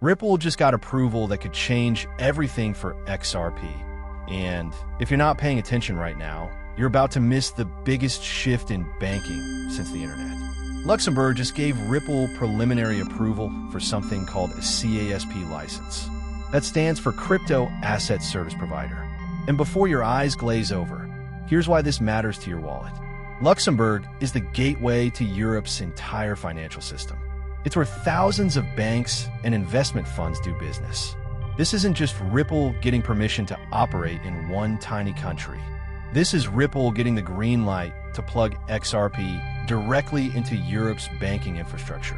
Ripple just got approval that could change everything for XRP. And if you're not paying attention right now, you're about to miss the biggest shift in banking since the internet. Luxembourg just gave Ripple preliminary approval for something called a CASP license. That stands for Crypto Asset Service Provider. And before your eyes glaze over, here's why this matters to your wallet. Luxembourg is the gateway to Europe's entire financial system. It's where thousands of banks and investment funds do business. This isn't just Ripple getting permission to operate in one tiny country. This is Ripple getting the green light to plug XRP directly into Europe's banking infrastructure.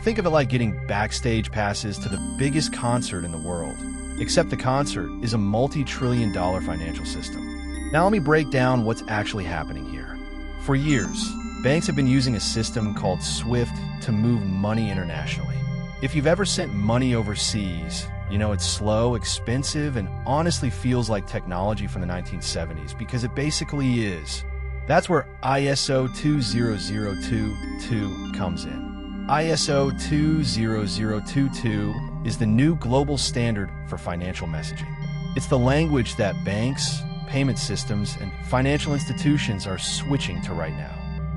Think of it like getting backstage passes to the biggest concert in the world, except the concert is a multi-trillion-dollar financial system. Now let me break down what's actually happening here. For years, banks have been using a system called SWIFT to move money internationally. If you've ever sent money overseas, you know it's slow, expensive, and honestly feels like technology from the 1970s because it basically is. That's where ISO 20022 comes in. ISO 20022 is the new global standard for financial messaging. It's the language that banks, payment systems, and financial institutions are switching to right now.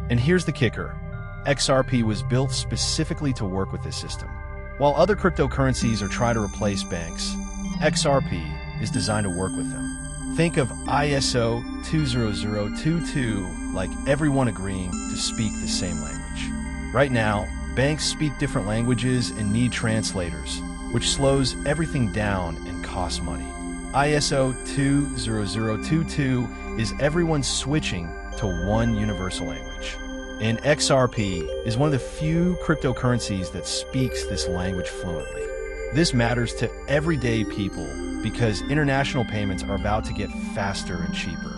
And here's the kicker. XRP was built specifically to work with this system. While other cryptocurrencies are trying to replace banks, XRP is designed to work with them. Think of ISO 20022 like everyone agreeing to speak the same language. Right now, banks speak different languages and need translators, which slows everything down and costs money. ISO 20022 is everyone switching to one universal language. And XRP is one of the few cryptocurrencies that speaks this language fluently. This matters to everyday people because international payments are about to get faster and cheaper.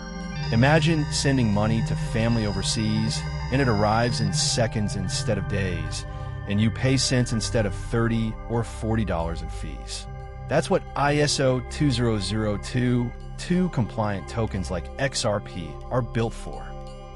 Imagine sending money to family overseas and it arrives in seconds instead of days, and you pay cents instead of $30 or $40 in fees. That's what ISO 20022 compliant tokens like XRP are built for.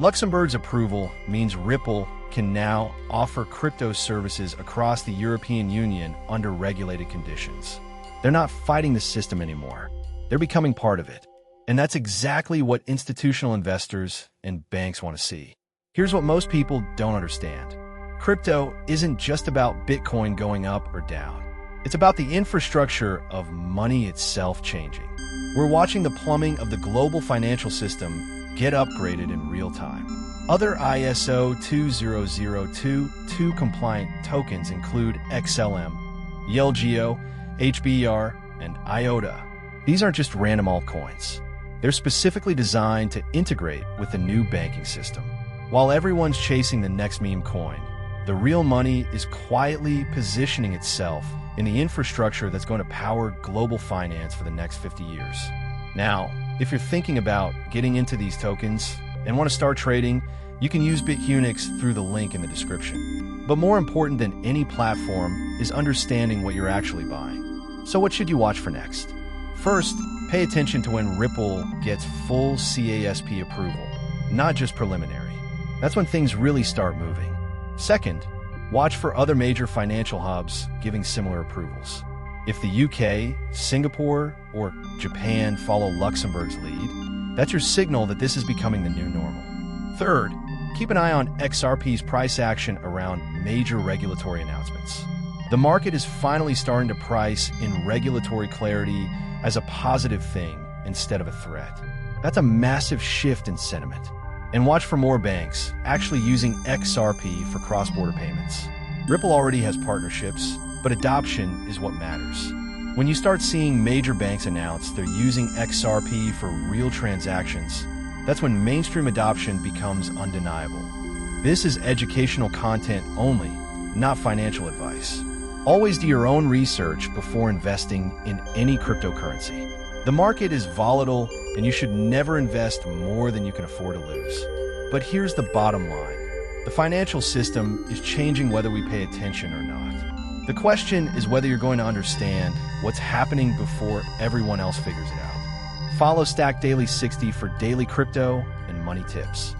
Luxembourg's approval means Ripple can now offer crypto services across the European Union under regulated conditions. They're not fighting the system anymore. They're becoming part of it. And that's exactly what institutional investors and banks want to see. Here's what most people don't understand. Crypto isn't just about Bitcoin going up or down. It's about the infrastructure of money itself changing. We're watching the plumbing of the global financial system get upgraded in real time. Other ISO 20022 compliant tokens include XLM, YLGO, HBR, and IOTA. These aren't just random altcoins. They're specifically designed to integrate with the new banking system. While everyone's chasing the next meme coin, the real money is quietly positioning itself in the infrastructure that's going to power global finance for the next 50 years. Now, if you're thinking about getting into these tokens and want to start trading, you can use BitUnix through the link in the description. But more important than any platform is understanding what you're actually buying. So what should you watch for next? First, pay attention to when Ripple gets full CASP approval, not just preliminary. That's when things really start moving. Second, watch for other major financial hubs giving similar approvals. If the UK, Singapore, or Japan follow Luxembourg's lead, that's your signal that this is becoming the new normal. Third, keep an eye on XRP's price action around major regulatory announcements. The market is finally starting to price in regulatory clarity as a positive thing instead of a threat. That's a massive shift in sentiment. And watch for more banks actually using XRP for cross-border payments. Ripple already has partnerships, but adoption is what matters. When you start seeing major banks announce they're using XRP for real transactions, that's when mainstream adoption becomes undeniable. This is educational content only, not financial advice. Always do your own research before investing in any cryptocurrency. The market is volatile, and you should never invest more than you can afford to lose. But here's the bottom line. The financial system is changing whether we pay attention or not. The question is whether you're going to understand what's happening before everyone else figures it out. Follow Stack Daily 60 for daily crypto and money tips.